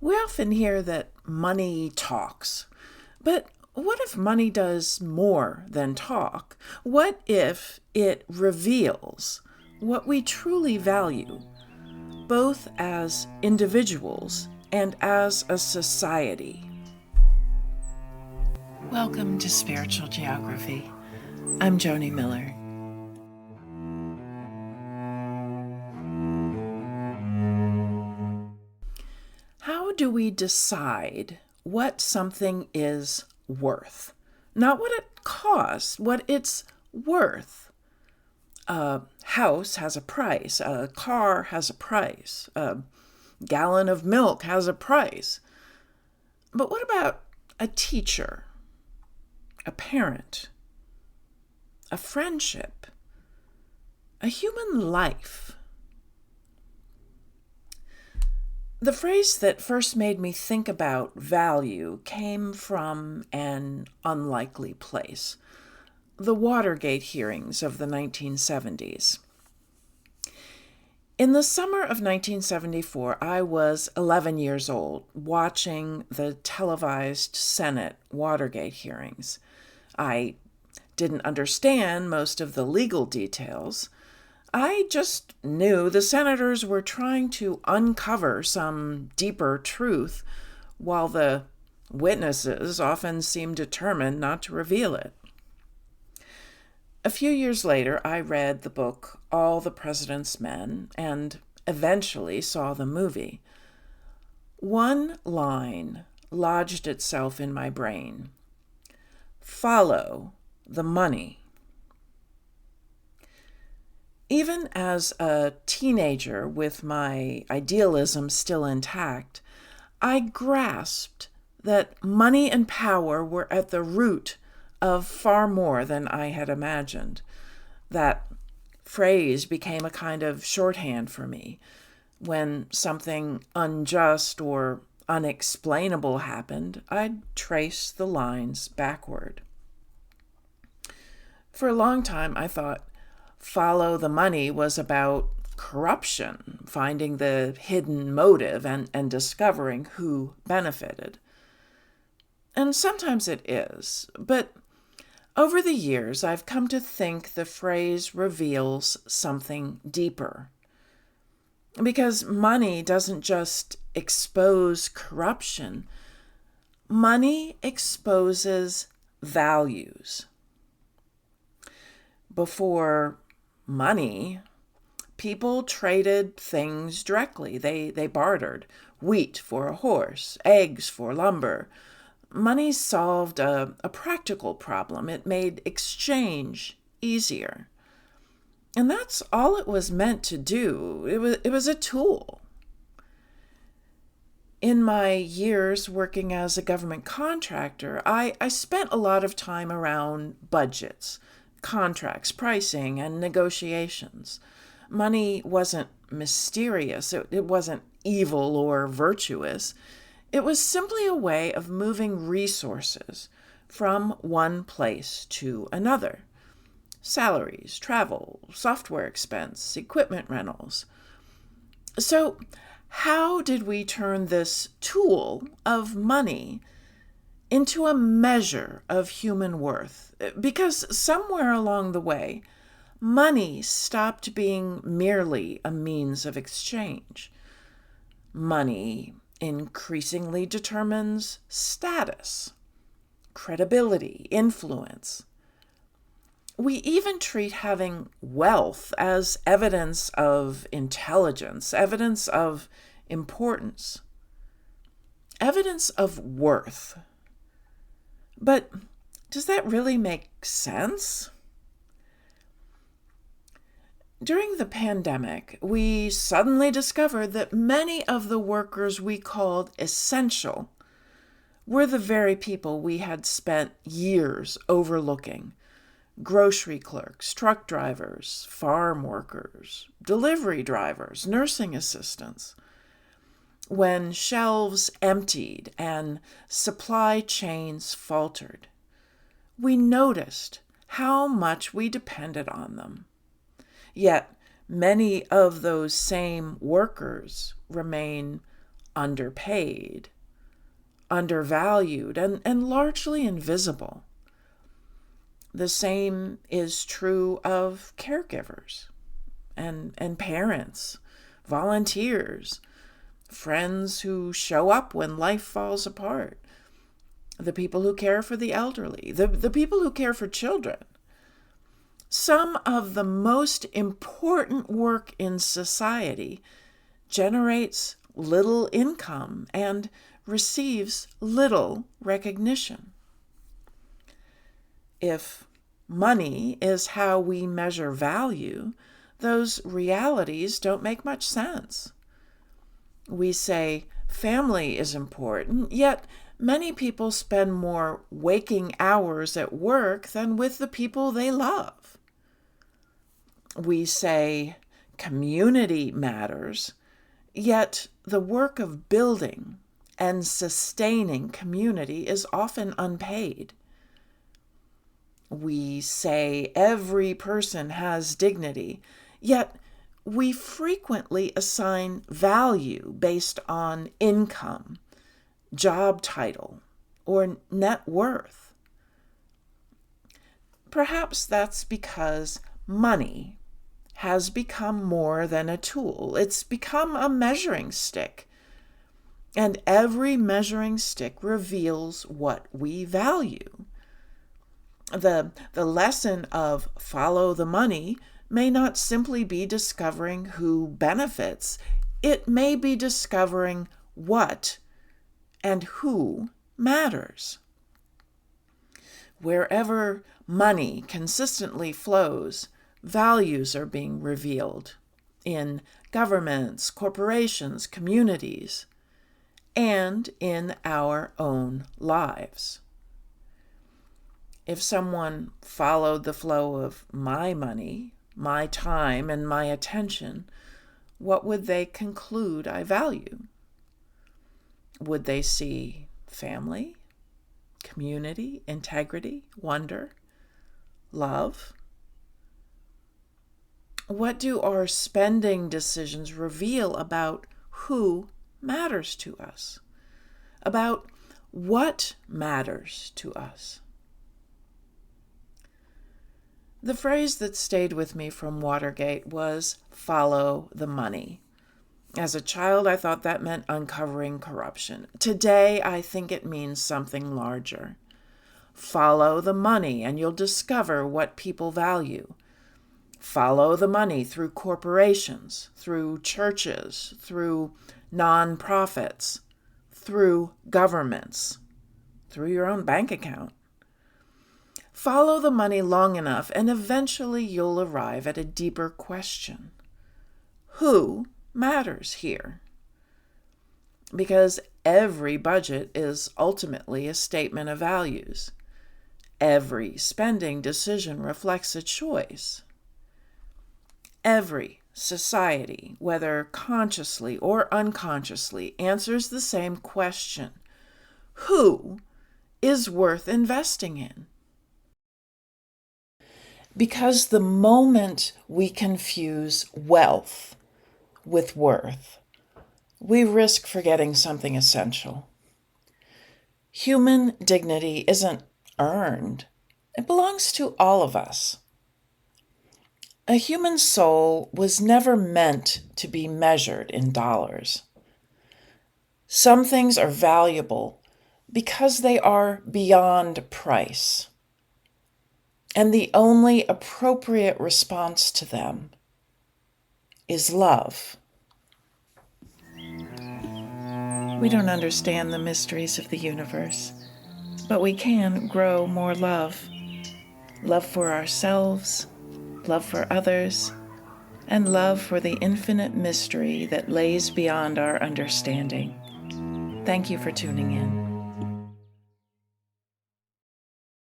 We often hear that money talks, but what if money does more than talk? What if it reveals what we truly value, both as individuals and as a society? Welcome to Spiritual Geography. I'm Joni Miller. How do we decide what something is worth? Not what it costs, what it's worth. A house has a price, a car has a price, a gallon of milk has a price. But what about a teacher, a parent, a friendship, a human life? The phrase that first made me think about value came from an unlikely place: the Watergate hearings of the 1970s. In the summer of 1974, I was 11 years old, watching the televised Senate Watergate hearings. I didn't understand most of the legal details. I just knew the senators were trying to uncover some deeper truth, while the witnesses often seemed determined not to reveal it. A few years later, I read the book All the President's Men and eventually saw the movie. One line lodged itself in my brain: follow the money. Even as a teenager with my idealism still intact, I grasped that money and power were at the root of far more than I had imagined. That phrase became a kind of shorthand for me. When something unjust or unexplainable happened, I'd trace the lines backward. For a long time, I thought follow the money was about corruption, finding the hidden motive and discovering who benefited. And sometimes it is, but over the years I've come to think the phrase reveals something deeper. Because money doesn't just expose corruption, money exposes values. Before money, people traded things directly. They bartered wheat for a horse, eggs for lumber. Money solved a practical problem. It made exchange easier. And that's all it was meant to do. It was a tool. In my years working as a government contractor, I spent a lot of time around budgets, contracts, pricing, and negotiations. Money wasn't mysterious. It wasn't evil or virtuous. It was simply a way of moving resources from one place to another. Salaries, travel, software expense, equipment rentals. So, how did we turn this tool of money into a measure of human worth? Because somewhere along the way, money stopped being merely a means of exchange. Money increasingly determines status, credibility, influence. We even treat having wealth as evidence of intelligence, evidence of importance, evidence of worth. But does that really make sense? During the pandemic, we suddenly discovered that many of the workers we called essential were the very people we had spent years overlooking: grocery clerks, truck drivers, farm workers, delivery drivers, nursing assistants. When shelves emptied and supply chains faltered, we noticed how much we depended on them. Yet many of those same workers remain underpaid, undervalued, and largely invisible. The same is true of caregivers and parents, volunteers, friends who show up when life falls apart, the people who care for the elderly, the people who care for children. Some of the most important work in society generates little income and receives little recognition. If money is how we measure value, those realities don't make much sense. We say family is important, yet many people spend more waking hours at work than with the people they love. We say community matters, yet the work of building and sustaining community is often unpaid. We say every person has dignity, yet we frequently assign value based on income, job title, or net worth. Perhaps that's because money has become more than a tool. It's become a measuring stick. And every measuring stick reveals what we value. The lesson of follow the money may not simply be discovering who benefits. It may be discovering what and who matters. Wherever money consistently flows, values are being revealed in governments, corporations, communities, and in our own lives. If someone followed the flow of my money, my time, and my attention, what would they conclude I value? Would they see family, community, integrity, wonder, love? What do our spending decisions reveal about who matters to us? About what matters to us? The phrase that stayed with me from Watergate was follow the money. As a child, I thought that meant uncovering corruption. Today, I think it means something larger. Follow the money and you'll discover what people value. Follow the money through corporations, through churches, through nonprofits, through governments, through your own bank account. Follow the money long enough and eventually you'll arrive at a deeper question. Who matters here? Because every budget is ultimately a statement of values. Every spending decision reflects a choice. Every society, whether consciously or unconsciously, answers the same question. Who is worth investing in? Because the moment we confuse wealth with worth, we risk forgetting something essential. Human dignity isn't earned. It belongs to all of us. A human soul was never meant to be measured in dollars. Some things are valuable because they are beyond price. And the only appropriate response to them is love. We don't understand the mysteries of the universe, but we can grow more love. Love for ourselves, love for others, and love for the infinite mystery that lays beyond our understanding. Thank you for tuning in.